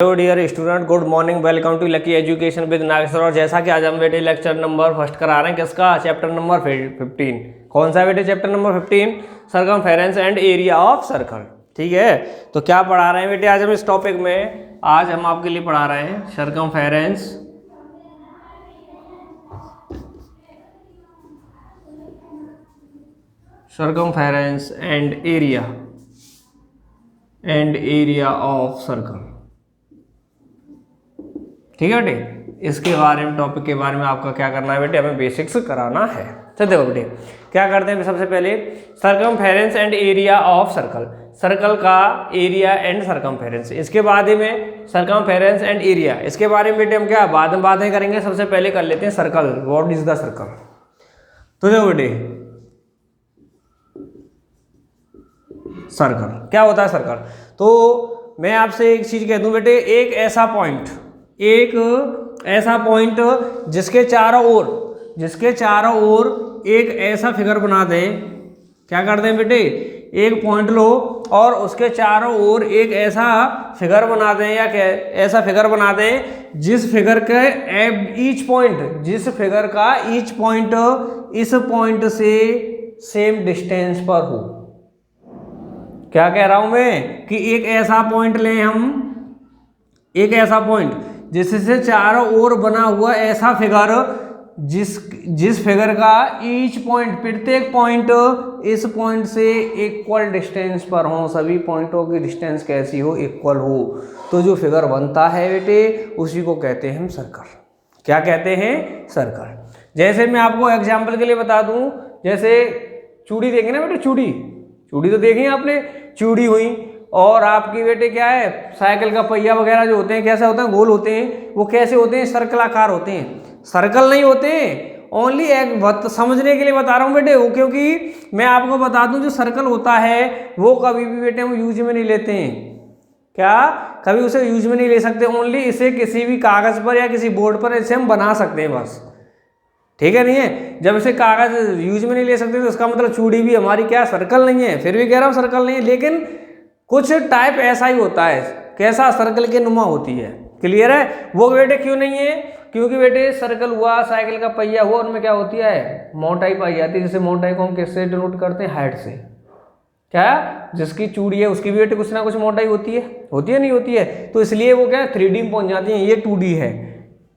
Hello dear student, good morning, welcome to lucky education with Nageshwar. और जैसा कि आज हम बेटे लेक्चर नंबर फर्स्ट करा रहे हैं, किसका? Chapter number 15। कौन सा बेटे? Chapter number 15, circumference and area of circle. ठीक है, तो क्या पढ़ा रहे हैं बेटे आज हम इस टॉपिक में? आज हम आपके लिए पढ़ा रहे हैं circumference and area of circle. ठीक है बेटे, इसके बारे में, टॉपिक के बारे में आपका क्या करना है बेटे? हमें बेसिक्स कराना है। तो देखो बेटे, क्या करते हैं सबसे पहले, circumference and area of circle, circle का एरिया एंड सरकमफेरेंस। इसके बाद में सरकमफेरेंस एंड एरिया, इसके बारे में बेटे हम क्या बाद में बातें करेंगे। सबसे पहले कर लेते हैं circle, what is the circle. तो देखो बेटे, सर्कल क्या होता है? सर्कल तो मैं आपसे एक चीज कह दूं बेटे, एक ऐसा पॉइंट जिसके चारों ओर एक ऐसा फिगर बना दें। क्या कर दें बेटे? एक पॉइंट लो और उसके चारों ओर एक ऐसा फिगर बना दें, या ऐसा फिगर बना दें जिस फिगर का ईच पॉइंट इस पॉइंट से सेम डिस्टेंस पर हो। क्या कह रहा हूं मैं? कि एक ऐसा पॉइंट लें हम, एक ऐसा पॉइंट जिससे चारों ओर बना हुआ ऐसा फिगर, जिस फिगर का ईच पॉइंट, प्रत्येक पॉइंट इस पॉइंट से इक्वल डिस्टेंस पर हो। सभी पॉइंटों की डिस्टेंस कैसी हो? इक्वल हो। तो जो फिगर बनता है बेटे, उसी को कहते हैं हम सर्कल। क्या कहते हैं? सर्कल। जैसे मैं आपको एग्जाम्पल के लिए बता दूं, जैसे चूड़ी देखें ना बेटे, चूड़ी तो देखी आपने, चूड़ी हुई, और आपकी बेटे क्या है, साइकिल का पहिया वगैरह जो होते हैं कैसे होते हैं? गोल होते हैं। वो कैसे होते हैं? सर्कल आकार होते हैं। सर्कल नहीं होते हैं, ओनली एक समझने के लिए बता रहा हूँ बेटे वो, क्योंकि मैं आपको बता दूं जो सर्कल होता है वो कभी भी बेटे हम यूज में नहीं लेते हैं। क्या? कभी उसे यूज में नहीं ले सकते। ओनली इसे किसी भी कागज पर या किसी बोर्ड पर इसे हम बना सकते हैं बस। ठीक है, नहीं है? जब इसे कागज यूज में नहीं ले सकते तो इसका मतलब चूड़ी भी हमारी क्या सर्कल नहीं है। फिर भी कह रहा हूँ सर्कल नहीं है, लेकिन कुछ टाइप ऐसा ही होता है। कैसा? सर्कल के नुमा होती है। क्लियर है? वो बेटे क्यों नहीं है? क्योंकि बेटे सर्कल हुआ, साइकिल का पहिया हुआ, उनमें क्या होती है? मोटाई पाई जाती है। जैसे मोटाई को हम किससे डिनोट करते हैं? हाइट से। क्या? जिसकी चूड़ी है उसकी भी बेटे कुछ ना कुछ मोटाई होती है नहीं होती है? तो इसलिए वो क्या 3D में पहुंच जाती है, ये 2D है।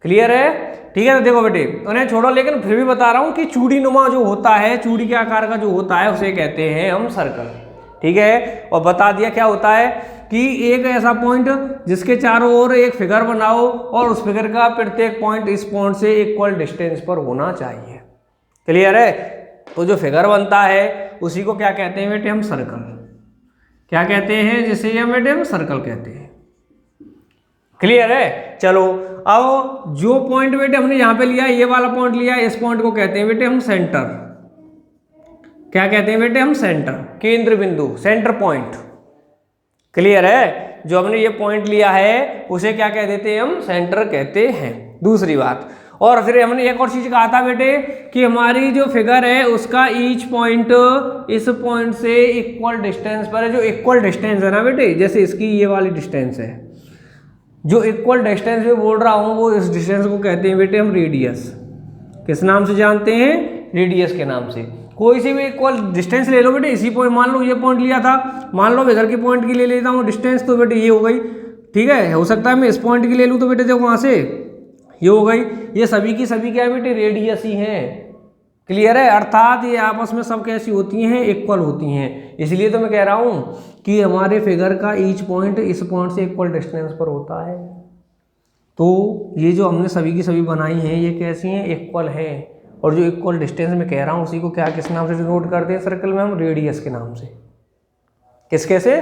क्लियर है? ठीक है, तो देखो बेटे, उन्हें छोड़ो, लेकिन फिर भी बता रहा हूं कि चूड़ी नुमा जो होता है, चूड़ी के आकार का जो होता है, उसे कहते हैं हम सर्कल। ठीक है, और बता दिया क्या होता है कि एक ऐसा पॉइंट जिसके चारों ओर एक फिगर बनाओ और उस फिगर का प्रत्येक पॉइंट इस पॉइंट से इक्वल डिस्टेंस पर होना चाहिए। क्लियर है? तो जो फिगर बनता है उसी को क्या कहते हैं बेटे? हम सर्कल। क्या कहते हैं? जिसे हम बेटे हम सर्कल कहते हैं। क्लियर है? चलो, अब जो पॉइंट बेटे हमने यहां पे लिया, ये वाला पॉइंट लिया, इस पॉइंट को कहते हैं बेटे हम सेंटर। क्या कहते हैं बेटे? हम सेंटर, केंद्र बिंदु, सेंटर पॉइंट। क्लियर है? जो हमने ये पॉइंट लिया है उसे क्या कह देते हैं? हम सेंटर कहते हैं। दूसरी बात, और फिर हमने एक और चीज कहा था बेटे कि हमारी जो फिगर है उसका ईच पॉइंट इस पॉइंट से इक्वल डिस्टेंस पर है। जो इक्वल डिस्टेंस है ना बेटे, जैसे इसकी ये वाली डिस्टेंस है, जो इक्वल डिस्टेंस में बोल रहा हूं, वो इस डिस्टेंस को कहते हैं बेटे हम रेडियस। किस नाम से जानते हैं? रेडियस के नाम से। कोई सी भी इक्वल डिस्टेंस ले लो बेटे, इसी पॉइंट, मान लो ये पॉइंट लिया था, मान लो इधर की पॉइंट की ले लेता हूँ डिस्टेंस, तो बेटे ये हो गई। ठीक है, हो सकता है मैं इस पॉइंट की ले लूँ, तो बेटे देखो वहां से ये हो गई। ये सभी की सभी क्या है बेटे? रेडियस ही है। क्लियर है? अर्थात ये आपस में सब कैसी होती हैं? इक्वल होती हैं। इसलिए तो मैं कह रहा हूं कि हमारे फिगर का ईच पॉइंट इस पॉइंट से इक्वल डिस्टेंस पर होता है। तो ये जो हमने सभी की सभी बनाई हैं, ये कैसी हैं? इक्वल है। और जो इक्वल डिस्टेंस में कह रहा हूं उसी को क्या, किस नाम से डिनोट करते हैं सर्कल में? हम रेडियस के नाम से। किसके से?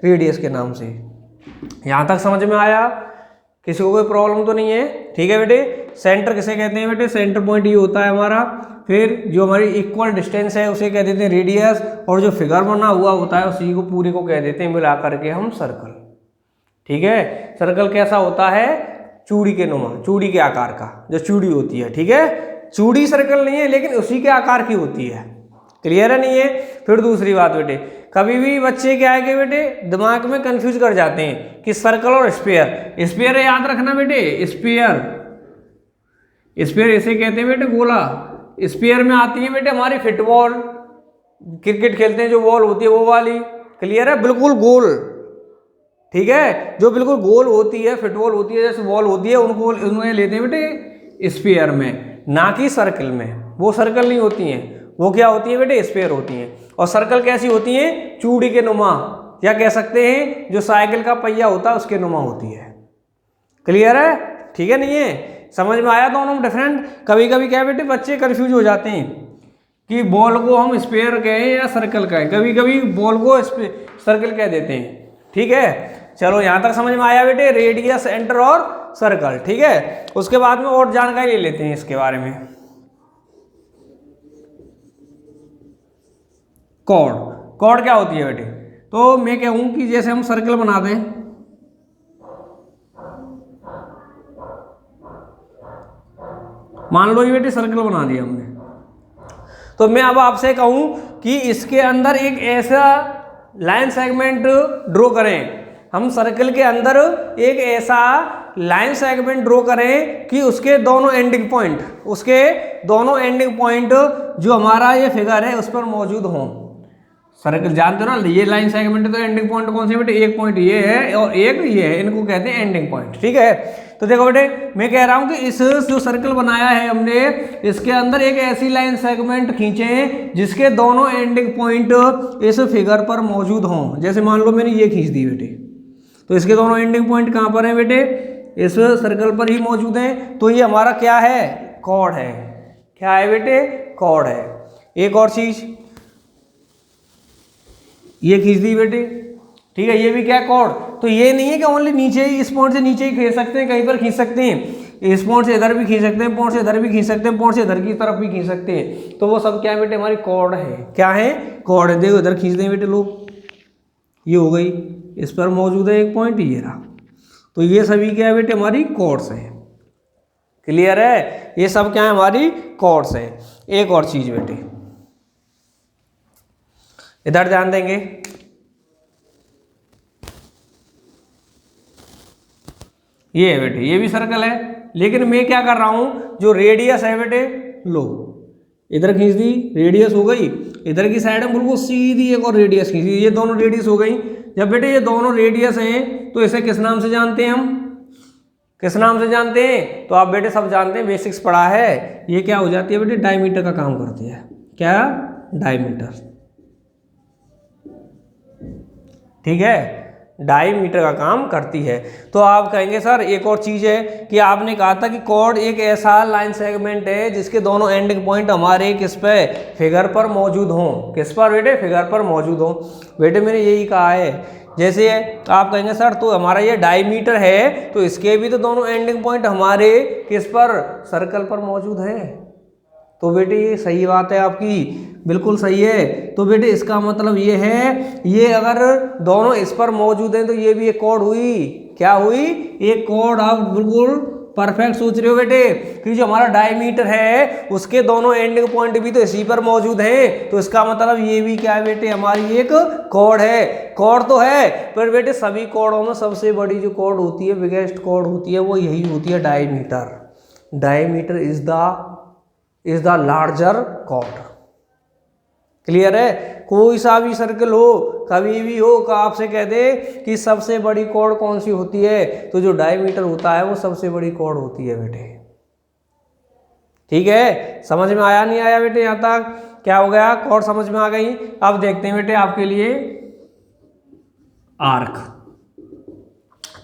रेडियस के नाम से। यहां तक समझ में आया? किसी को कोई प्रॉब्लम तो नहीं है? ठीक है बेटे, सेंटर किसे कहते हैं बेटे? सेंटर पॉइंट ये होता है हमारा। फिर जो हमारी इक्वल डिस्टेंस है उसे कह देते हैं रेडियस, और जो फिगर बना हुआ होता है उसी को पूरे को कह देते हैं मिला करके हम सर्कल। ठीक है, सर्कल कैसा होता है? चूड़ी के नुमा, चूड़ी के आकार का जो चूड़ी होती है। ठीक है, चूड़ी सर्कल नहीं है, लेकिन उसी के आकार की होती है। क्लियर है? नहीं है? फिर दूसरी बात बेटे, कभी भी बच्चे क्या है कि बेटे दिमाग में कंफ्यूज कर जाते हैं कि सर्कल और स्फीयर। स्फीयर याद रखना बेटे, स्फीयर, स्फीयर इसे कहते हैं बेटे गोला। स्फीयर में आती है बेटे हमारी फुटबॉल, क्रिकेट खेलते हैं जो बॉल होती है वो वाली, क्लियर है, बिल्कुल गोल, ठीक है, जो बिल्कुल गोल होती है, फुटबॉल होती है जैसे बॉल होती है, उनको उन्हें लेते हैं बेटे स्फीयर में, ना कि सर्कल में। वो सर्कल नहीं होती हैं, वो क्या होती है बेटे स्फीयर होती हैं। और सर्कल कैसी होती है, चूड़ी के नुमा, या कह सकते हैं जो साइकिल का पहिया होता है उसके नुमा होती है, क्लियर है, ठीक है, नहीं है, समझ में आया दोनों में डिफरेंट। कभी कभी क्या बेटे बच्चे कंफ्यूज हो जाते हैं कि बॉल को हम स्फीयर कहें या सर्कल कहें, कभी कभी बॉल को सर्कल कह देते हैं, ठीक है। चलो यहां तक समझ में आया बेटे, रेडियस, सेंटर और सर्कल, ठीक है। उसके बाद में और जानकारी ले लेते हैं इसके बारे में। कॉर्ड, कॉर्ड क्या होती है बेटे, तो मैं कहूं कि जैसे हम सर्कल बना दें, मान लो ये बेटे सर्कल बना दिया हमने, तो मैं अब आपसे कहूं कि इसके अंदर एक ऐसा लाइन सेगमेंट ड्रॉ करें, हम सर्कल के अंदर एक ऐसा लाइन सेगमेंट ड्रॉ करें कि उसके दोनों एंडिंग पॉइंट, उसके दोनों एंडिंग पॉइंट जो हमारा ये फिगर है उस पर मौजूद हों। सर्कल जानते हो ना, ये लाइन सेगमेंट है तो एंडिंग पॉइंट कौन से बेटे, एक पॉइंट ये है और एक ये है, इनको कहते हैं एंडिंग पॉइंट, ठीक है। तो देखो बेटे मैं कह रहा हूं कि इस जो सर्कल बनाया है हमने, इसके अंदर एक ऐसी लाइन सेगमेंट खींचे जिसके दोनों एंडिंग पॉइंट इस फिगर पर मौजूद हों। जैसे मान लो मैंने ये खींच दी बेटे, तो इसके दोनों एंडिंग पॉइंट कहाँ पर हैं बेटे, इस सर्कल पर ही मौजूद हैं, तो ये हमारा क्या है, कॉर्ड है। क्या है बेटे, कॉर्ड है। एक और चीज, ये खींच दी बेटे, ठीक है, ये भी क्या है, कॉर्ड। तो ये नहीं है कि ओनली नीचे ही, इस पॉइंट से नीचे ही खींच सकते हैं, कहीं पर खींच सकते हैं, इस पॉइंट से इधर भी खींच सकते हैं, पॉइंट से इधर भी खींच सकते हैं, पॉइंट से इधर की तरफ भी खींच सकते हैं, तो वो सब क्या है बेटे, हमारी कॉर्ड है। क्या है, कॉर्ड है। देखो इधर खींच दें बेटे लोग, ये हो गई, इस पर मौजूद है एक पॉइंट, ये रहा, तो ये सभी क्या है बेटे, हमारी कॉर्ड्स है, क्लियर है, ये सब क्या है, हमारी कॉर्ड्स है। एक और चीज बेटे, इधर ध्यान देंगे, ये है बेटे, ये भी सर्कल है, लेकिन मैं क्या कर रहा हूं, जो रेडियस है बेटे, लो इधर खींच दी, रेडियस हो गई, इधर की साइड में बिल्कुल सीधी एक और रेडियस खींच दी, ये दोनों रेडियस हो गई। जब बेटे ये दोनों रेडियस हैं तो इसे किस नाम से जानते हैं हम, किस नाम से जानते हैं, तो आप बेटे सब जानते हैं, बेसिक्स पढ़ा है, ये क्या हो जाती है बेटे, डायमीटर का काम करती है। क्या, डायमीटर, ठीक है, डायमीटर का काम करती है। तो आप कहेंगे सर एक और चीज है कि आपने कहा था कि कॉर्ड एक ऐसा लाइन सेगमेंट है जिसके दोनों एंडिंग पॉइंट हमारे किस पे, फिगर पर मौजूद हों। किस पर बेटे, फिगर पर मौजूद हों। बेटे मैंने यही कहा है, जैसे आप कहेंगे सर तो हमारा ये डायमीटर है तो इसके भी तो दोनों एंडिंग पॉइंट हमारे किस पर, सर्कल पर मौजूद है। तो बेटे ये सही बात है आपकी, बिल्कुल सही है। तो बेटे इसका मतलब ये है, ये अगर दोनों इस पर मौजूद हैं तो ये भी एक कॉर्ड हुई। क्या हुई, एक कॉर्ड। आप बिल्कुल परफेक्ट सोच रहे हो बेटे कि जो हमारा डायमीटर है उसके दोनों एंडिंग पॉइंट भी तो इसी पर मौजूद हैं, तो इसका मतलब ये भी क्या है बेटे, हमारी एक कॉर्ड है। कॉर्ड तो है, पर बेटे सभी कॉर्डों में सबसे बड़ी जो कॉर्ड होती है, बिगेस्ट कॉर्ड होती है, वो यही होती है, diameter. Diameter is the larger chord. Clear है। कोई सा भी सर्कल हो, कभी भी हो, का आपसे कह दे कि सबसे बड़ी कॉर्ड कौन सी होती है, तो जो डायमीटर होता है वो सबसे बड़ी कॉर्ड होती है बेटे। ठीक है, समझ में आया नहीं आया बेटे, यहां तक क्या हो गया, कॉर्ड समझ में आ गई। अब देखते हैं बेटे आपके लिए आर्क।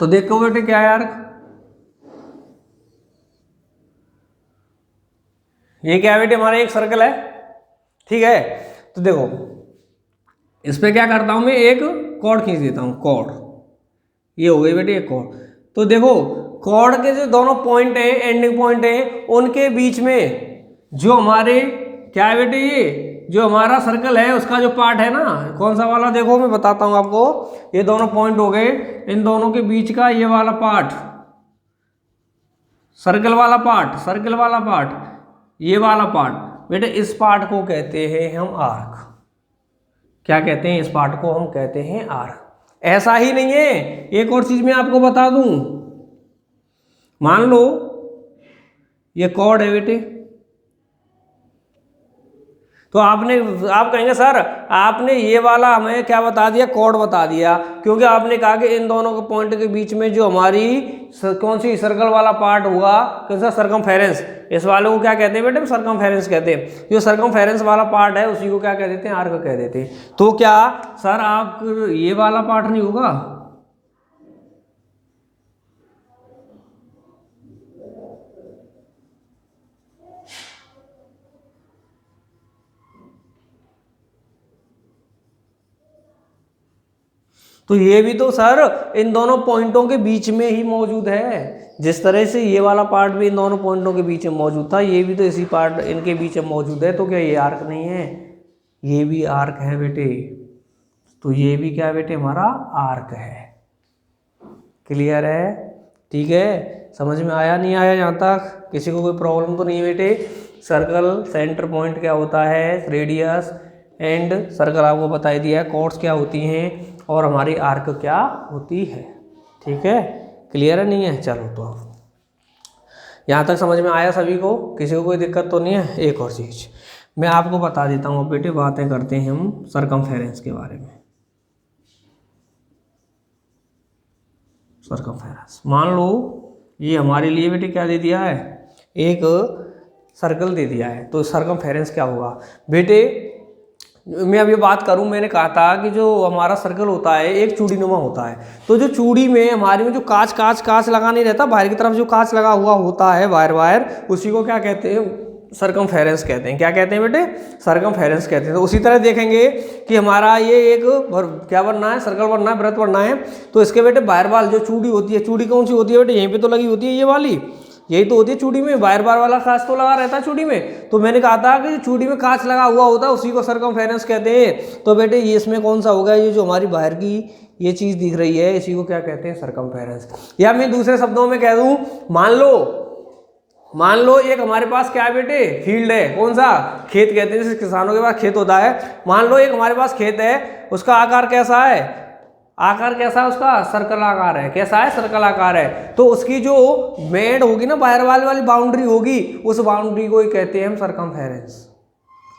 तो देखो बेटे क्या है आर्क, ये क्या है बेटे, हमारा एक सर्कल है, ठीक है। तो देखो इस पे क्या करता हूं मैं, एक कॉर्ड खींच देता हूं, कॉर्ड, ये हो गई बेटे एक कॉर्ड। तो देखो कॉर्ड के जो दोनों पॉइंट है, एंडिंग पॉइंट है, उनके बीच में जो हमारे क्या है बेटे, ये जो हमारा सर्कल है उसका जो पार्ट है ना, कौन सा वाला, देखो मैं बताता हूं आपको। ये दोनों पॉइंट हो गए, इन दोनों के बीच का ये वाला पार्ट, सर्कल वाला पार्ट, सर्कल वाला पार्ट, ये वाला पार्ट बेटे, इस पार्ट को कहते हैं हम आर्क। क्या कहते हैं, इस पार्ट को हम कहते हैं आर्क। ऐसा ही नहीं है, एक और चीज मैं आपको बता दूं, मान लो ये कॉर्ड है बेटे, तो आप कहेंगे सर आपने ये वाला हमें क्या बता दिया, कॉर्ड बता दिया, क्योंकि आपने कहा कि इन दोनों के पॉइंट के बीच में जो हमारी कौन सी सर्कल वाला पार्ट हुआ, कौन सा, सर्कमफेरेंस, इस वाले को क्या कहते हैं बेटे, सर्कमफेरेंस कहते हैं। जो सर्कमफेरेंस वाला पार्ट है उसी को क्या कह देते हैं, आर्क कह देते हैं। तो क्या सर आप ये वाला पार्ट नहीं होगा, तो ये भी तो सर इन दोनों पॉइंटों के बीच में ही मौजूद है। जिस तरह से ये वाला पार्ट भी इन दोनों पॉइंटों के बीच में मौजूद था, ये भी तो इसी पार्ट इनके बीच में मौजूद है। तो क्या ये आर्क नहीं है, ये भी आर्क है बेटे। तो ये भी क्या बेटे, हमारा आर्क है। क्लियर है, ठीक है, समझ में आया नहीं आया, यहाँ तक किसी को कोई प्रॉब्लम तो नहीं है बेटे। सर्कल सेंटर पॉइंट क्या होता है, रेडियस एंड सर्कल आपको बता ही दिया है, कॉर्ड्स क्या होती हैं और हमारी आर्क क्या होती है। ठीक है, क्लियर है, नहीं है, चलो तो यहाँ तक समझ में आया सभी को, किसी को कोई दिक्कत तो नहीं है। एक और चीज़ मैं आपको बता देता हूँ बेटे, बातें करते हैं हम सर्कमफेरेंस के बारे में। सर्कमफेरेंस, मान लो ये हमारे लिए बेटे क्या दे दिया है, एक सर्कल दे दिया है, तो सर्कमफेरेंस क्या होगा बेटे। मैं अब ये बात करूं, मैंने कहा था कि जो हमारा सर्कल होता है एक चूड़ी नुमा होता है, तो जो चूड़ी में हमारे में जो कांच लगा नहीं रहता, बाहर की तरफ जो कांच लगा हुआ होता है वायर, उसी को क्या कहते हैं, सर्कमफेरेंस कहते हैं। क्या कहते हैं बेटे, सर्कमफेरेंस कहते हैं। तो उसी तरह देखेंगे कि हमारा ये एक क्या बनना है, सर्कल बनना है, वृत्त बनना है, तो इसके बेटे बाहर वाल जो चूड़ी होती है, चूड़ी कौन सी होती है बेटे, यहीं पे तो लगी होती है, ये वाली, यही तो होती है चूड़ी में, बार वाला कांच तो लगा रहता है चूड़ी में। तो मैंने कहा था कि चूड़ी में कांच लगा हुआ होता है उसी को सर्कमफेरेंस कहते हैं। तो बेटे ये इसमें कौन सा होगा, ये जो हमारी बाहर की ये चीज दिख रही है, इसी को क्या कहते हैं, सर्कमफेरेंस। या मैं दूसरे शब्दों में कह दूं, मान लो एक हमारे पास क्या है बेटे, फील्ड है, कौन सा, खेत कहते हैं, जैसे किसानों के पास खेत होता है। मान लो एक हमारे पास खेत है, उसका आकार कैसा है, उसका सर्कल आकार है। कैसा है, सर्कल आकार है। तो उसकी जो मेड होगी ना, बाहर वाली बाउंड्री होगी, उस बाउंड्री को ही कहते हैं हम सर्कमफेरेंस।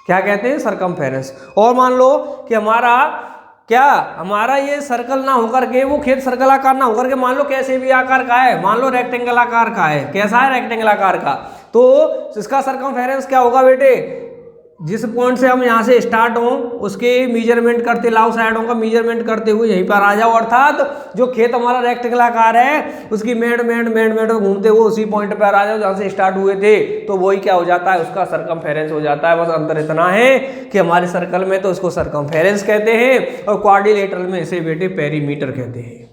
क्या कहते हैं, सर्कमफेरेंस। और मान लो कि हमारा ये सर्कल ना होकर के, वो खेत सर्कल आकार ना होकर के, मान लो कैसे भी आकार का है, मान लो रेक्टेंगल आकार का है। कैसा है, रेक्टेंगल आकार का। तो इसका सर्कमफेरेंस क्या होगा बेटे, जिस पॉइंट से हम यहाँ से स्टार्ट हो उसके मेजरमेंट करते, लाउ साइडों का मेजरमेंट करते हुए यहीं पर आ जाओ, अर्थात जो खेत हमारा रेक्टेंगल आकार है उसकी मेड घूमते हुए उसी पॉइंट पर आ जाओ जहाँ से स्टार्ट हुए थे, तो वही क्या हो जाता है, उसका सर्कमफेरेंस हो जाता है। बस अंतर इतना है कि हमारे सर्कल में तो इसको सर्कमफेरेंस कहते हैं और क्वाड्रिलेटरल में इसे बेटे पेरीमीटर कहते हैं।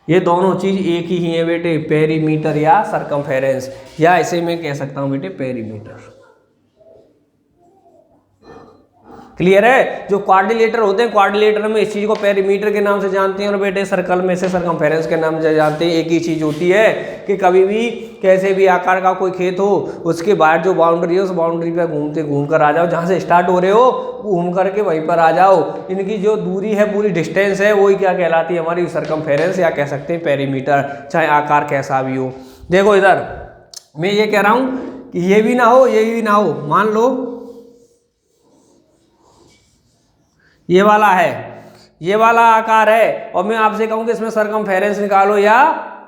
ये दोनों चीज एक ही है बेटे, पेरीमीटर या सर्कमफेरेंस, या इसे मैं कह सकता हूं बेटे पेरीमीटर। क्लियर है। जो क्वाड्रिलेटर होते हैं, क्वाड्रिलेटर में इस चीज को पेरीमीटर के नाम से जानते हैं और बेटे सर्कल में से सर्कमफेरेंस के नाम से जानते हैं। एक ही चीज होती है कि कभी भी कैसे भी आकार का कोई खेत हो, उसके बाहर जो बाउंड्री है उस बाउंड्री पे घूम कर आ जाओ, जहां से स्टार्ट हो रहे हो घूम करके वहीं पर आ जाओ। इनकी जो दूरी है, पूरी डिस्टेंस है, वही क्या कहलाती है, हमारी सर्कमफेरेंस या कह सकते हैं पेरीमीटर, चाहे आकार कैसा भी हो। देखो इधर मैं ये कह रहा हूं कि ये भी ना हो, ये भी ना हो, मान लो ये वाला है, ये वाला आकार है, और मैं आपसे कहूं कि इसमें सर्कमफेरेंस निकालो या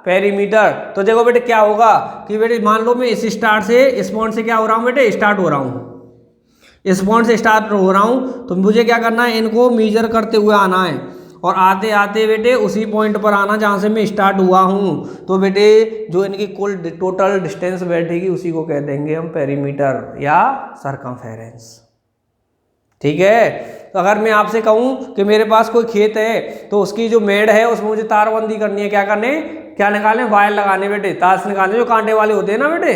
पेरीमीटर, तो देखो बेटे क्या होगा कि बेटे मान लो मैं इस स्टार्ट से, इस पॉइंट से क्या हो रहा हूं बेटे, स्टार्ट हो रहा हूं, इस पॉइंट से स्टार्ट हो रहा हूं, तो मुझे क्या करना है, इनको मेजर करते हुए आना है और आते आते बेटे उसी पॉइंट पर आना जहां से मैं स्टार्ट हुआ हूं। तो बेटे जो इनकी कुल टोटल डिस्टेंस बैठेगी उसी को कह देंगे हम पेरीमीटर या सर्कमफेरेंस। ठीक है। तो अगर मैं आपसे कहूं कि मेरे पास कोई खेत है, तो उसकी जो मेड़ है उसमें मुझे तारबंदी करनी है, क्या करने, क्या निकालने, वायर लगाने बेटे, तार निकालने, जो कांटे वाले होते हैं ना बेटे,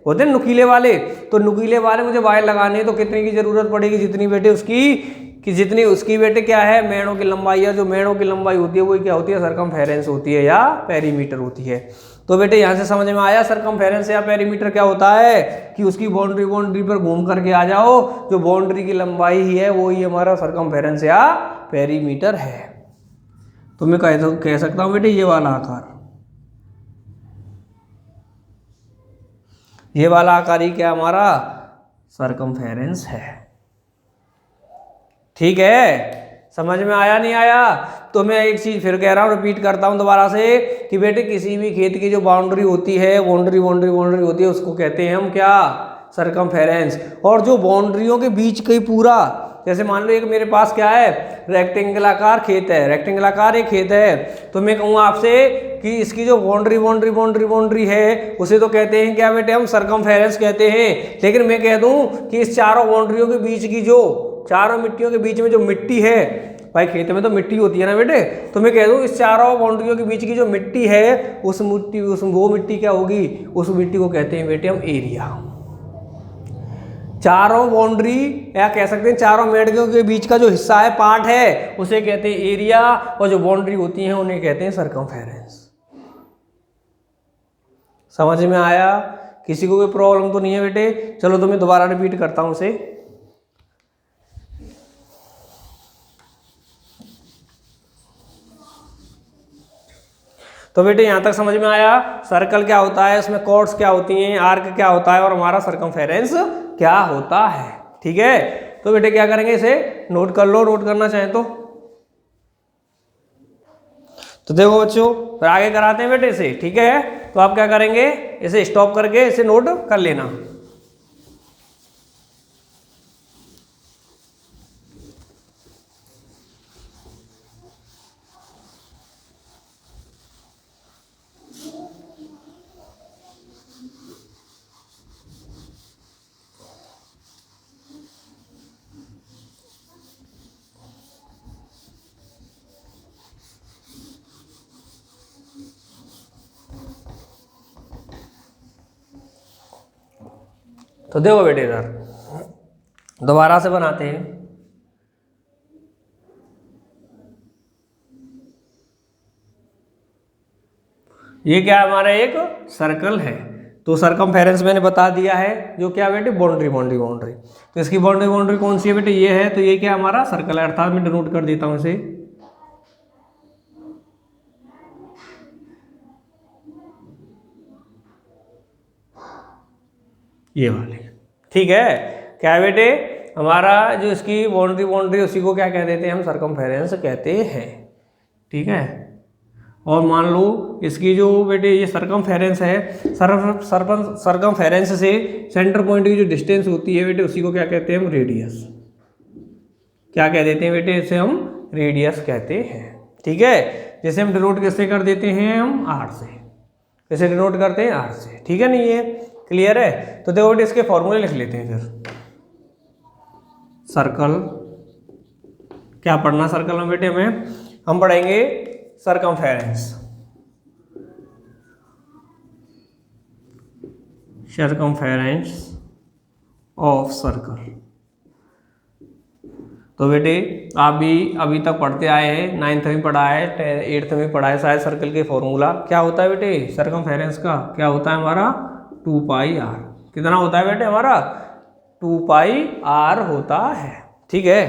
होते हैं नुकीले वाले, तो नुकीले वाले मुझे वायर लगाने, तो कितने की जरूरत पड़ेगी, जितनी बेटे उसकी कि जितनी उसकी बेटे क्या है, मेड़ों की लंबाई है, जो मेड़ों की लंबाई होती है वही क्या होती है, सर्कमफेरेंस होती है या पेरीमीटर होती है। तो बेटे यहाँ से समझ में आया सरकमफेरेंस या पेरीमीटर क्या होता है, कि उसकी बाउंड्री पर घूम करके आ जाओ, जो बाउंड्री की लंबाई ही है वो ही हमारा सरकमफेरेंस या पेरीमीटर है। तो मैं कह सकता हूँ बेटे ये वाला आकार, ये वाला आकार ही क्या हमारा सरकमफेरेंस है। ठीक है, समझ में आया नहीं आया? तो मैं एक चीज फिर कह रहा हूँ, रिपीट करता हूँ दोबारा से, कि बेटे किसी भी खेत की जो बाउंड्री होती है, बाउंड्री होती है, उसको कहते हैं हम क्या, सरकमफेरेंस। और जो बाउंड्रियों के बीच का पूरा, जैसे मान लो एक मेरे पास क्या है, रेक्टेंगलाकार खेत है, रेक्टेंगलाकार एक खेत है, तो मैं कहूँगा आपसे कि इसकी जो बाउंड्री है उसे तो कहते हैं क्या बेटे, हम सरकमफेरेंस कहते हैं। लेकिन मैं कह दूं कि इस चारों बाउंड्रियों के बीच की जो, चारों मिट्टियों के बीच में जो मिट्टी है, भाई खेत में तो मिट्टी होती है ना बेटे, तो मैं कह दूं इस चारों बाउंड्रियों के बीच की जो मिट्टी है, वो मिट्टी क्या होगी, उस मिट्टी को कहते हैं बेटे हम एरिया। चारों बाउंड्री या कह सकते हैं चारों मेढ़ों के बीच का जो हिस्सा है, पार्ट है, उसे कहते हैं एरिया, और जो बाउंड्री होती है उन्हें कहते हैं सरकमफेरेंस। समझ में आया? किसी को कोई प्रॉब्लम तो नहीं है बेटे? चलो तो मैं दोबारा रिपीट करता हूं उसे। तो बेटे यहां तक समझ में आया, सर्कल क्या होता है, उसमें कॉर्ड्स क्या होती हैं, आर्क क्या होता है, और हमारा सरकमफेरेंस क्या होता है। ठीक है, तो बेटे क्या करेंगे, इसे नोट कर लो, नोट करना चाहें तो देखो बच्चों, फिर आगे कराते हैं बेटे इसे। ठीक है, तो आप क्या करेंगे, इसे स्टॉप करके इसे नोट कर लेना। तो देखो बेटे इधर दोबारा से बनाते हैं। ये क्या हमारा एक सर्कल है, तो सरकमफेरेंस मैंने बता दिया है, जो क्या बेटे बाउंड्री। तो इसकी बाउंड्री कौन सी है बेटे, ये है, तो ये क्या हमारा सर्कल है, अर्थात मैं डिनोट कर देता हूं इसे, ये वाले। ठीक है, क्या है बेटे, हमारा जो इसकी बाउंड्री उसी को क्या कह देते हैं हम, सरकमफेरेंस कहते हैं। ठीक है, और मान लो इसकी जो बेटे ये सरकमफेरेंस है, सरकमफेरेंस से सेंटर पॉइंट की जो डिस्टेंस होती है बेटे, उसी को क्या कहते हैं हम, रेडियस। क्या कह देते हैं बेटे, इसे हम रेडियस कहते हैं। ठीक है, जैसे हम डिनोट किससे कर देते हैं, हम आर से। कैसे डिनोट करते हैं, आर से। ठीक है, नहीं है क्लियर है? तो देखो बेटे इसके फॉर्मूले लिख लेते हैं फिर। सर्कल क्या पढ़ना, सर्कल में बेटे हम पढ़ेंगे सरकमफेरेंस ऑफ सर्कल। तो बेटे आप भी अभी तक पढ़ते आए हैं, 9th में पढ़ा है, 8th में पढ़ा है शायद, सर्कल के फॉर्मूला क्या होता है बेटे, सरकमफेरेंस का क्या होता है हमारा, 2πr। कितना होता है बेटे हमारा, 2πr होता है। ठीक है,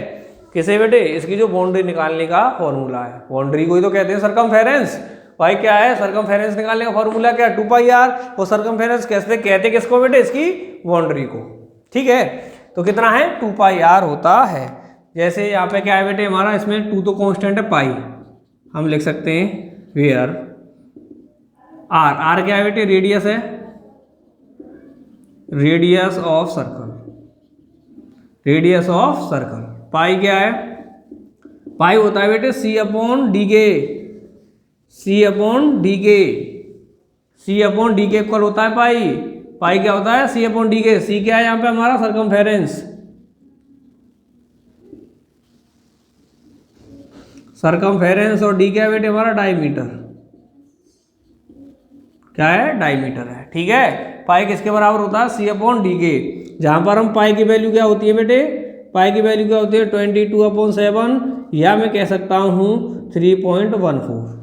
किसे बेटे, इसकी जो बाउंड्री निकालने का फॉर्मूला है, बाउंड्री को ही तो कहते हैं सरकमफेरेंस। भाई क्या है, सरकमफेरेंस निकालने का फॉर्मूला क्या, 2πr। और सरकमफेरेंस कैसे कहते किसको बेटे, इसकी बाउंड्री को। ठीक है, तो कितना है, 2πr होता है। जैसे यहाँ पे क्या है बेटे हमारा, इसमें 2 तो कांस्टेंट है, पाई हम लिख सकते हैं, वेयर आर क्या है बेटे, रेडियस है, रेडियस ऑफ सर्कल। पाई क्या है, पाई होता है बेटे सी अपॉन डी के इक्वल होता है पाई क्या होता है, सी अपॉन डी के। सी क्या है यहाँ पे हमारा, सरकमफेरेंस और डी क्या है बेटे हमारा, डायमीटर। क्या है, डायमीटर है। ठीक है, पाई किसके बराबर होता है, सी अपॉन डी के। जहां पर हम पाई की वैल्यू क्या होती है बेटे, पाई की वैल्यू क्या होती है, 22/7, या मैं कह सकता हूं 3.14।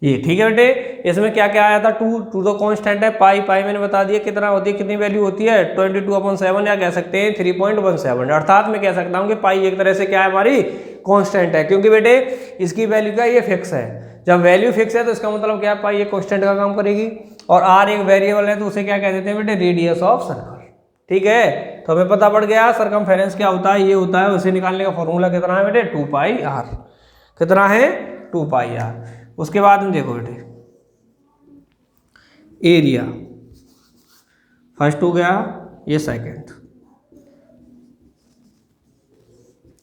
ये ठीक है बेटे। इसमें क्या क्या आया था, टू तो कांस्टेंट है, पाई मैंने बता दिया कितना होती है, कितनी वैल्यू होती है 22/7 या कह सकते हैं 3.17। अर्थात मैं कह सकता हूँ कि पाई एक तरह से क्या है हमारी कांस्टेंट है, क्योंकि बेटे इसकी वैल्यू क्या ये फिक्स है। जब वैल्यू फिक्स है तो इसका मतलब क्या है पाई ये कांस्टेंट का काम करेगी, और आर एक वेरिएबल है तो उसे क्या कह देते हैं बेटे रेडियस ऑफ सर्कल। ठीक है, तो हमें पता पड़ गया सरकमफेरेंस क्या होता है, ये होता है। उसे निकालने का फॉर्मूला कितना है बेटे 2πr, कितना है 2πr। उसके बाद में देखो बेटे एरिया फर्स्ट हो गया, ये second,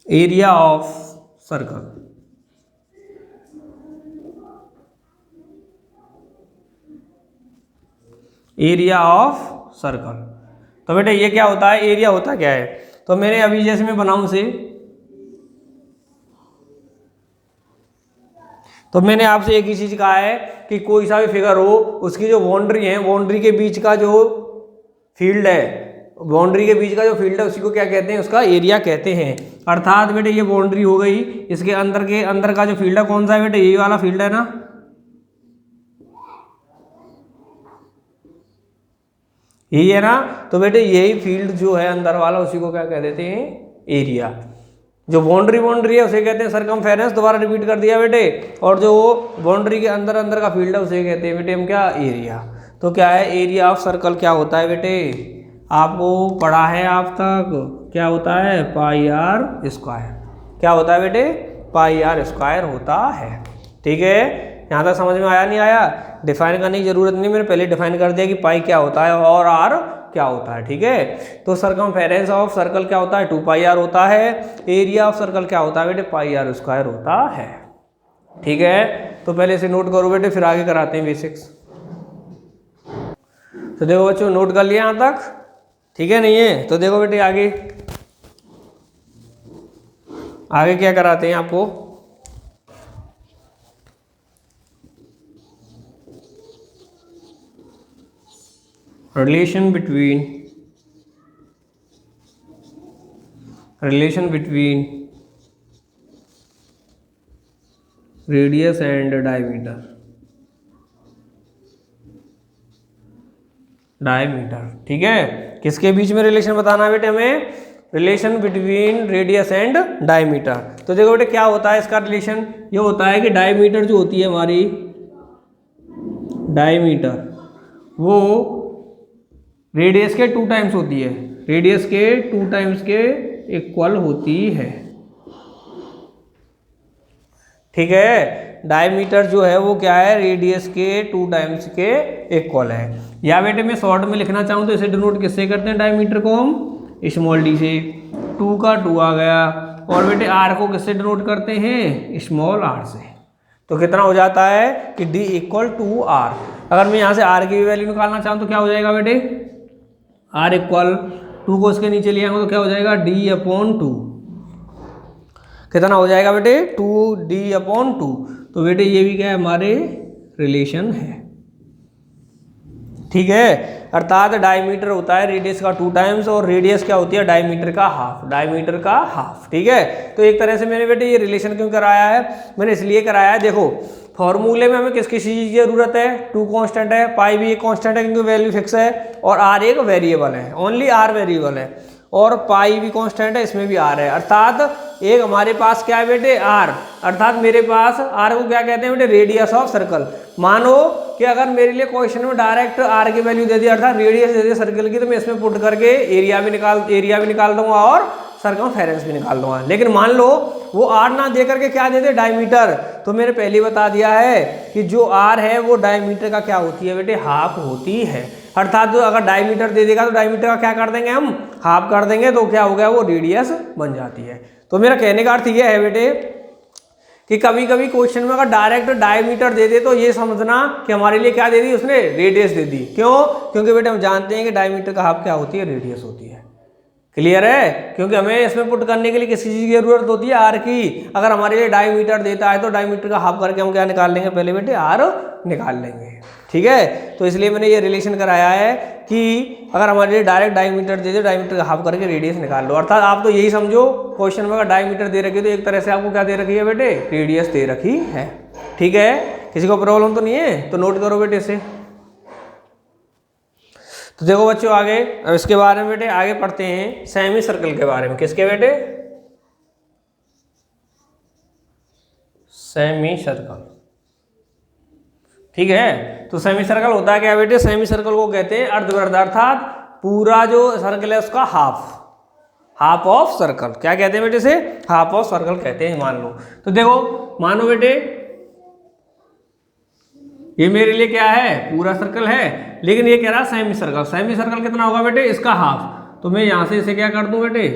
area of circle. Area of circle, तो बेटे ये क्या होता है, एरिया होता क्या है। तो मैंने अभी जैसे मैं बनाऊं से, तो मैंने आपसे एक ही चीज कहा है कि कोई सा भी फिगर हो उसकी जो बाउंड्री है, बाउंड्री के बीच का जो फील्ड है, बाउंड्री के बीच का जो फील्ड है उसी को क्या कहते हैं, उसका एरिया कहते हैं। अर्थात बेटे ये बाउंड्री हो गई, इसके अंदर का जो फील्ड है कौन सा है बेटे, यही वाला फील्ड है ना, यही है ना। तो बेटे यही फील्ड जो है अंदर वाला उसी को क्या कह देते हैं एरिया। जो बाउंड्री है उसे कहते हैं सरकमफेरेंस, दोबारा रिपीट कर दिया बेटे। और जो बाउंड्री के अंदर का फील्ड है उसे कहते हैं बेटे हम क्या, एरिया। तो क्या है एरिया ऑफ सर्कल क्या होता है बेटे, आपको पढ़ा है आप तक, क्या होता है πr²। क्या होता है बेटे πr² होता है। ठीक है, यहाँ तक समझ में आया नहीं आया, डिफाइन करने की जरूरत नहीं, मैंने पहले डिफाइन कर दिया कि पाई क्या होता है और आर क्या होता है। ठीक है, तो सरकमफेरेंस ऑफ सर्कल क्या होता है 2πr होता है, एरिया ऑफ सर्कल क्या होता है बेटे πr² होता है। ठीक है, तो पहले इसे नोट करो बेटे, फिर आगे कराते हैं बेसिक्स। तो देखो बच्चों नोट कर लिया यहाँ तक, ठीक है नहीं है, तो देखो बेटे आगे क्या कराते हैं आपको। relation between radius and diameter। ठीक है, किसके बीच में रिलेशन बताना है बेटे हमें, relation between radius and diameter. तो देखो बेटे क्या होता है इसका रिलेशन, ये होता है कि डायमीटर जो होती है हमारी, डायमीटर वो रेडियस के 2 टाइम्स होती है, रेडियस के 2 टाइम्स के इक्वल होती है। ठीक है, डायमीटर जो है वो क्या है, रेडियस के 2 टाइम्स के इक्वल है। या बेटे मैं शॉर्ट में लिखना चाहूँ तो इसे डिनोट किससे करते हैं, डायमीटर को हम स्मॉल डी से, 2 का 2 आ गया। और बेटे आर को किससे डिनोट करते हैं, स्मॉल आर से। तो कितना हो जाता है कि D = R। अगर मैं यहाँ से R की वैल्यू निकालना चाहूँ तो क्या हो जाएगा बेटे, R = 2 को इसके नीचे ले आएंगे तो क्या हो जाएगा D/2। कितना हो जाएगा बेटे 2D/2। तो बेटे ये भी क्या है हमारे रिलेशन है। ठीक है, अर्थात डायमीटर होता है रेडियस का 2 टाइम्स और रेडियस क्या होती है डायमीटर का हाफ। ठीक है, तो एक तरह से मैंने बेटे ये रिलेशन क्यों कराया है, मैंने इसलिए कराया है, देखो फॉर्मूले में हमें किस चीज़ की जरूरत है, 2 कांस्टेंट है, पाई भी एक कांस्टेंट है क्योंकि वैल्यू फिक्स है, और आर एक वेरिएबल है, ओनली आर वेरिएबल है, और पाई भी कांस्टेंट है, इसमें भी आर है। अर्थात एक हमारे पास क्या है बेटे आर, अर्थात मेरे पास आर को क्या कहते हैं बेटे रेडियस ऑफ सर्कल। मानो कि अगर मेरे लिए क्वेश्चन में डायरेक्ट आर की वैल्यू दे दी, अर्थात रेडियस दे दी सर्कल की, तो मैं इसमें पुट करके एरिया भी निकाल दूंगा और सरकमफेरेंस भी निकाल दूंगा। लेकिन मान लो वो आर ना दे करके क्या दे दे डायमीटर, तो मैंने पहले ही बता दिया है कि जो आर है वो डायमीटर का क्या होती है बेटे हाफ होती है। अर्थात अगर डायमीटर दे देगा तो डायमीटर का क्या कर देंगे हम, हाफ कर देंगे, तो क्या हो गया वो रेडियस बन जाती है। तो मेरा कहने का अर्थ ये है बेटे कि कभी कभी क्वेश्चन में अगर डायरेक्ट डायमीटर दे दे तो ये समझना कि हमारे लिए क्या दे दी उसने, रेडियस दे दी। क्यों, क्योंकि बेटे हम जानते हैं कि डायमीटर का हाफ क्या होती है, रेडियस होती है। क्लियर है, क्योंकि हमें इसमें पुट करने के लिए किसी चीज़ की जरूरत होती है आर की। अगर हमारे लिए डायमीटर देता है तो डायमीटर का हाफ करके हम क्या निकाल लेंगे, पहले बेटे आर निकाल लेंगे। ठीक है, तो इसलिए मैंने ये रिलेशन कराया है कि अगर हमारे लिए डायरेक्ट डायमीटर दे दे, डायमीटर का हाफ करके रेडियस निकाल लो। अर्थात आप तो यही समझो क्वेश्चन में अगर डायमीटर दे रखी है तो एक तरह से आपको क्या दे रखी है बेटे, रेडियस दे रखी है। ठीक है, किसी को प्रॉब्लम तो नहीं है? तो नोट करो बेटे इसे। तो देखो बच्चों आगे, अब इसके बारे में बेटे आगे पढ़ते हैं सेमी सर्कल के बारे में। किसके बेटे? Semi circle. ठीक है, तो सेमी सर्कल होता है क्या बेटे? सेमी सर्कल को कहते हैं अर्धवृत्त, अर्थात पूरा जो सर्कल है उसका हाफ ऑफ सर्कल। क्या कहते हैं बेटे से? हाफ ऑफ सर्कल कहते हैं, मान लो। तो देखो मानो बेटे ये मेरे लिए क्या है? पूरा सर्कल है, लेकिन ये कह रहा सेमी सर्कल। सेमी सर्कल कितना होगा बेटे? इसका हाफ। तो मैं यहां से इसे क्या कर दूं बेटे?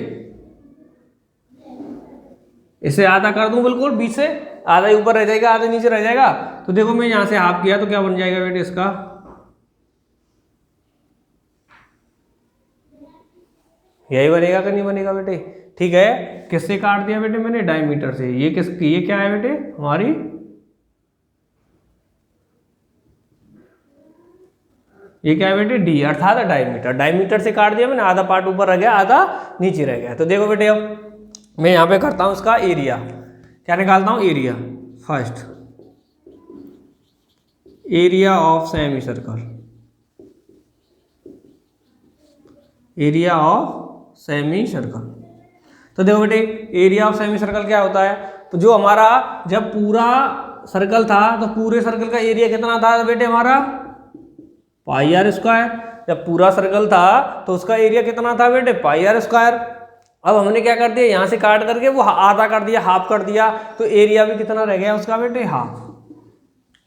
इसे आधा कर दूं, बिल्कुल बीच से आधा ही ऊपर रह जाएगा, आधा नीचे रह जाएगा। तो देखो मैं यहां से हाफ किया तो क्या बन जाएगा बेटे इसका? यही बनेगा कि नहीं बनेगा बेटे? ठीक है, किससे काट दिया बेटे मैंने? डायमीटर से। ये क्या है बेटे? हमारी ये क्या है बेटे? डी, अर्थात डायमीटर। डायमीटर से काट दिया मैंने, आधा पार्ट ऊपर रह गया, आधा नीचे रह गया। तो देखो बेटे अब मैं यहां पे करता हूं इसका एरिया। क्या निकालता हूं? Area. First area of semi circle, area of semi circle. तो देखो बेटे एरिया ऑफ सेमी सर्कल क्या होता है? तो जो हमारा जब पूरा सर्कल था तो पूरे सर्कल का एरिया कितना था बेटे? हमारा पाई आर स्क्वायर। जब पूरा सर्कल था तो उसका एरिया कितना था बेटे? पाई आर स्क्वायर। अब हमने क्या कर दिया? यहां से काट करके वो आधा कर दिया, हाफ कर दिया, तो एरिया भी कितना रह गया उसका बेटे? हाफ।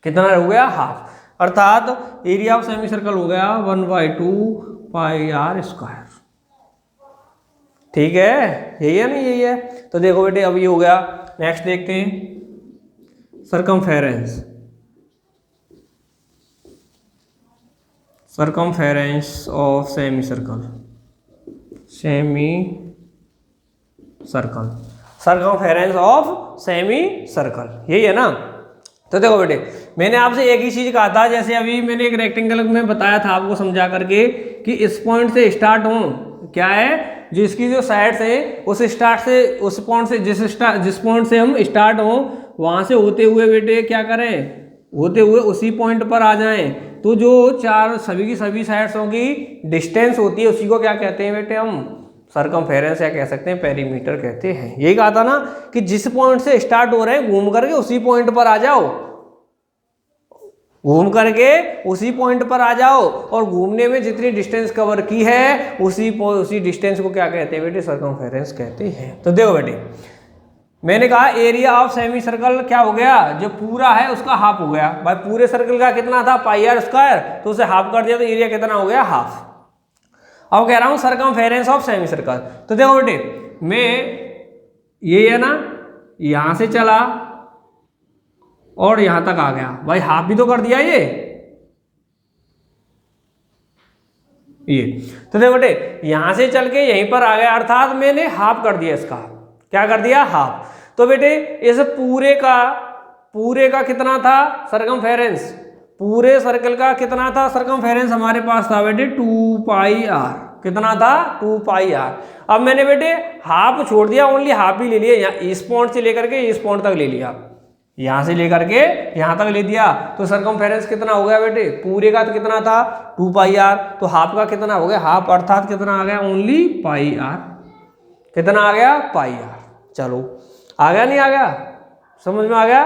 कितना हो गया? हाफ। अर्थात एरिया ऑफ सेमी सर्कल हो गया 1/2 पाई आर स्क्वायर। ठीक है, यही है ना? यही है। तो देखो बेटे अब ये हो गया। नेक्स्ट देखते हैं circumference. Circumference of semi circle, semi circle, circumference of semi circle, यही है ना? तो देखो बेटे मैंने आपसे एक ही चीज कहा था, जैसे अभी मैंने एक रेक्टेंगल में बताया था आपको समझा करके कि इस पॉइंट से स्टार्ट हो, क्या है जो इसकी जो साइड्स है उस स्टार्ट से, उस पॉइंट से जिस पॉइंट से हम स्टार्ट हो वहां से होते हुए बेटे क्या करें? होते हुए उसी पॉइंट पर आ जाएं। तो जो चार सभी की सभी साइड्सों की डिस्टेंस होती है उसी को क्या कहते हैं बेटे? हम सरकमफेरेंस या कह सकते हैं पेरीमीटर कहते हैं। यही कहा था ना कि जिस पॉइंट से स्टार्ट हो रहे हैं घूम करके उसी पॉइंट पर आ जाओ, घूम करके उसी पॉइंट पर आ जाओ, और घूमने में जितनी डिस्टेंस कवर की है उसी डिस्टेंस को क्या कहते हैं बेटे? सरकमफेरेंस कहते हैं। तो देखो बेटे मैंने कहा एरिया ऑफ सेमी सर्कल क्या हो गया? जो पूरा है उसका हाफ हो गया। भाई पूरे सर्कल का कितना था? पाई आर स्क्वायर, तो उसे हाफ कर दिया तो एरिया कितना हो गया? हाफ। अब कह रहा हूं सरकमफेरेंस ऑफ सेमी सर्कल। तो देखो बेटे मैं ये है ना, यहां से चला और यहां तक आ गया, भाई हाफ भी तो कर दिया ये। तो देखो बेटे यहां से चल के यहीं पर आ गया, अर्थात मैंने हाफ कर दिया इसका। क्या कर दिया? हाफ। तो बेटे इस पूरे का कितना था सरकमफेरेंस? पूरे सर्कल का कितना था सरकमफेरेंस? हमारे पास था बेटे 2 पाई आर। कितना था? 2 पाई आर। अब मैंने बेटे हाफ छोड़ दिया, ओनली हाफ ही ले लिया, इस पॉइंट से लेकर के इस पॉइंट तक ले लिया, यहां से लेकर के यहां तक ले दिया। तो सरकमफेरेंस कितना हो गया बेटे? पूरे का तो कितना था? 2 पाई आर। तो हाफ का कितना हो गया? हाफ, अर्थात कितना आ गया? Only pi R. कितना आ गया? Pi R. चलो आ गया? नहीं आ गया? समझ में आ गया?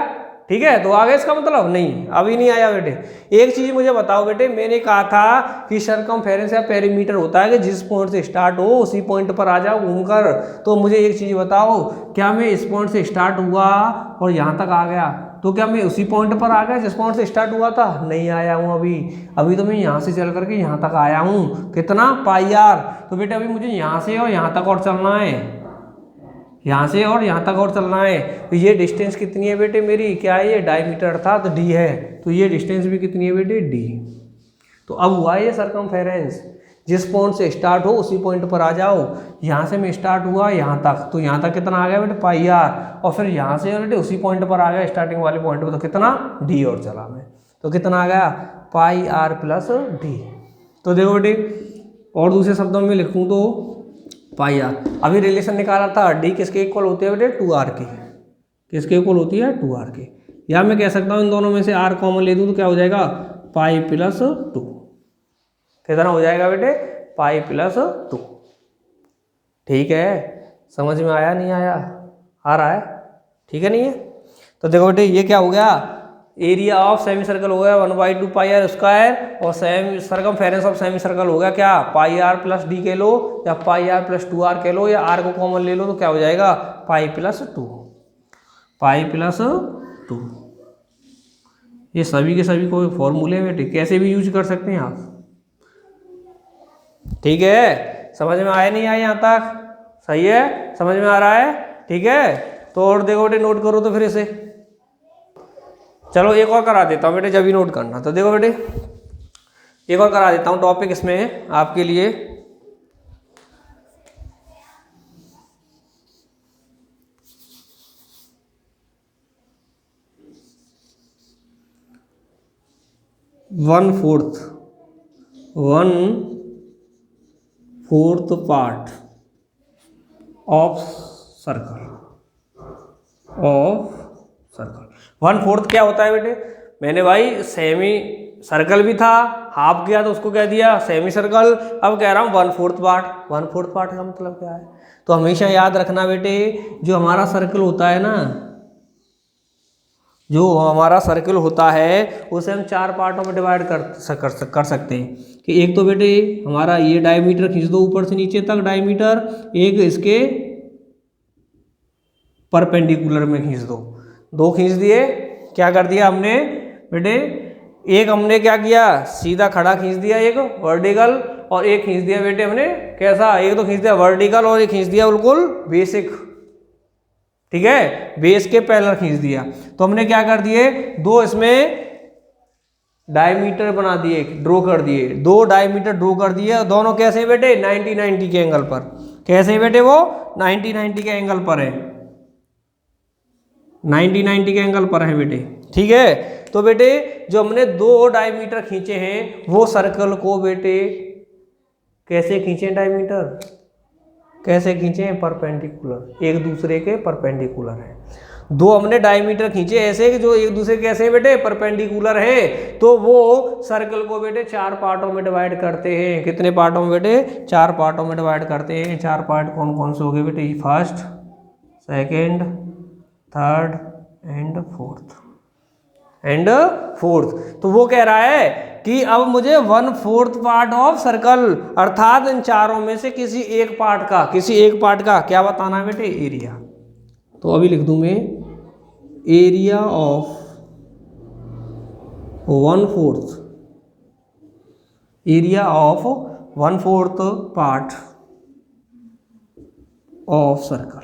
ठीक है, तो आ गया इसका मतलब? नहीं, अभी नहीं आया बेटे। एक चीज मुझे बताओ बेटे, मैंने कहा था कि सरकमफेरेंस या पेरीमीटर होता है कि जिस पॉइंट से स्टार्ट हो उसी पॉइंट पर आ जाओ घूमकर। तो मुझे एक चीज बताओ, क्या मैं इस पॉइंट से स्टार्ट हुआ और यहाँ तक आ गया तो क्या मैं उसी पॉइंट पर आ गया जिस पॉइंट से स्टार्ट हुआ था? नहीं आया हूँ अभी तो मैं यहाँ से चल करके यहाँ तक आया हूँ। कितना? पाई आर। तो बेटे अभी मुझे यहाँ से और यहाँ तक और चलना है, यहाँ से और यहाँ तक और चलना है। तो ये डिस्टेंस कितनी है बेटे मेरी? क्या है ये? डायमीटर, अर्थात डी है। तो ये डिस्टेंस भी कितनी है बेटे? डी। तो अब हुआ ये सरकमफेरेंस, जिस पॉइंट से स्टार्ट हो उसी पॉइंट पर आ जाओ। यहाँ से मैं स्टार्ट हुआ यहाँ तक, तो यहाँ तक कितना आ गया बेटे? पाई आर। और फिर यहाँ से बेटे उसी पॉइंट पर आ गया, स्टार्टिंग वाले पॉइंट पर, तो कितना? डी और चला मैं, तो कितना आ गया? Pi are plus D. तो देखो बेटे और दूसरे शब्दों में लिखूँ तो पाई आर। अभी रिलेशन निकाला था, डी किसके इक्वल होती है बेटे? 2r के। किसके इक्वल होती है? 2r के। या मैं कह सकता हूँ इन दोनों में से r कॉमन ले दूँ तो क्या हो जाएगा पाई प्लस 2। कितना हो जाएगा बेटे पाई प्लस 2। ठीक है, समझ में आया नहीं आया, आ रहा है, ठीक है नहीं है। तो देखो बेटे ये क्या हो गया, एरिया ऑफ सेमी सर्कल हो गया 1/2 पाई आर स्क्वायर, और सर्कमफेरेंस ऑफ सेमी सर्कल हो गया क्या पाई आर प्लस डी कह लो या पाई आर प्लस 2r कह लो, या आर को कॉमन ले लो तो क्या हो जाएगा पाई प्लस 2, पाई प्लस 2। ये सभी के सभी कोई फॉर्मूले बेटे कैसे भी यूज कर सकते हैं आप। ठीक है, समझ में आया नहीं आया यहाँ तक, सही है, समझ में आ रहा है, ठीक है। तो और देखो बेटे नोट करो तो फिर इसे, चलो एक और करा देता हूँ बेटे जब भी नोट करना। तो देखो बेटे एक और करा देता हूँ टॉपिक इसमें है आपके लिए। One fourth part of circle, one fourth क्या होता है बेटे, मैंने भाई सेमी सर्कल भी था हाफ किया तो उसको कह दिया सेमी सर्कल, अब कह रहा हूँ one fourth part. One fourth part का मतलब क्या है, तो हमेशा याद रखना बेटे जो हमारा सर्कल होता है ना, जो हमारा सर्कल होता है उसे हम 4 पार्टों में डिवाइड कर सकते हैं कि एक तो बेटे हमारा ये डायमीटर खींच दो ऊपर से नीचे तक डायमीटर, एक इसके परपेंडिकुलर में खींच दो, 2 खींच दिए। क्या कर दिया हमने बेटे, एक हमने क्या किया सीधा खड़ा खींच दिया एक वर्टिकल, और एक खींच दिया बेटे हमने कैसा, एक तो खींच दिया वर्टिकल और एक खींच दिया बिल्कुल बेसिक, ठीक है, बेस के पैरेलल खींच दिया। तो हमने क्या कर दिए 2 इसमें डायमीटर बना दिए, ड्रॉ कर दिए, 2 डायमीटर ड्रॉ कर दिए, दोनों कैसे बेटे 90-90 के एंगल पर, कैसे बेटे वो 90-90 के एंगल पर है, 90-90 के एंगल पर है बेटे, ठीक है। तो बेटे जो हमने 2 डायमीटर खींचे हैं वो सर्कल को बेटे कैसे खींचे, डायमीटर कैसे खींचे, परपेंडिकुलर, एक दूसरे के परपेंडिकुलर है। 2 हमने डायमीटर खींचे ऐसे कि जो एक दूसरे कैसे बेटे परपेंडिकुलर है, तो वो सर्कल को बेटे 4 पार्टों में डिवाइड करते हैं। कितने पार्टों में बेटे 4 पार्टों में डिवाइड करते हैं। 4 पार्ट कौन कौन से हो गए बेटे, first, second, third and fourth. तो वो कह रहा है कि अब मुझे 1/4 पार्ट ऑफ सर्कल, अर्थात इन चारों में से किसी एक पार्ट का क्या बताना है बेटे, एरिया। तो अभी लिख दूं मैं area of 1/4 part of circle.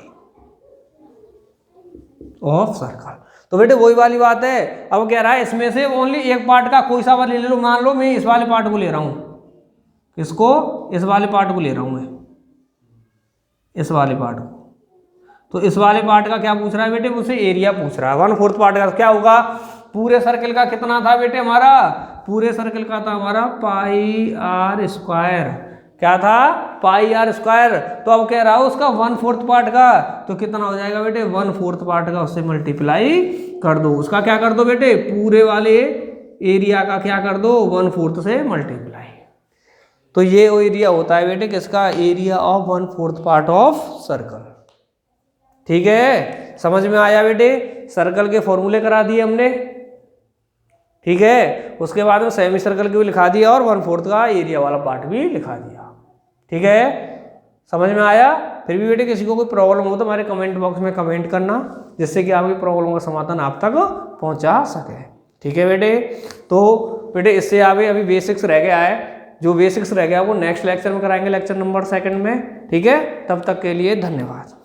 तो बेटे वही वाली बात है, अब कह रहा है इसमें से ओनली एक पार्ट का कोई सा वाला ले लो, मान लो मैं इस वाले पार्ट को ले रहा हूं, किसको, इस वाले पार्ट को ले रहा हूं मैं, इस वाले पार्ट को। तो इस वाले पार्ट का क्या पूछ रहा है बेटे, मुझसे एरिया पूछ रहा है। 1/4 पार्ट का क्या होगा, पूरे सर्कल का कितना था बेटे हमारा, पूरे सर्कल का था हमारा पाई आर स्क्वायर, क्या था पाई आर स्क्वायर। तो अब कह रहा हूं उसका 1/4 पार्ट का, तो कितना हो जाएगा बेटे 1/4 पार्ट का उससे मल्टीप्लाई कर दो, उसका क्या कर दो बेटे पूरे वाले एरिया का क्या कर दो 1/4 से मल्टीप्लाई। तो ये वो एरिया होता है बेटे किसका, area of 1/4 part of circle. ठीक है, समझ में आया बेटे, सर्कल के फॉर्मूले करा दिए हमने, ठीक है। उसके बाद में सेमी सर्कल के भी लिखा दिया और 1/4 का एरिया वाला पार्ट भी लिखा दिया, ठीक है। समझ में आया। फिर भी बेटे किसी को कोई प्रॉब्लम हो तो हमारे कमेंट बॉक्स में कमेंट करना, जिससे कि आपकी प्रॉब्लम का समाधान आप तक पहुंचा सके, ठीक है बेटे। तो बेटे इससे आगे अभी बेसिक्स रह गया है, जो बेसिक्स रह गया वो नेक्स्ट लेक्चर में कराएंगे, लेक्चर नंबर 2 में, ठीक है। तब तक के लिए धन्यवाद।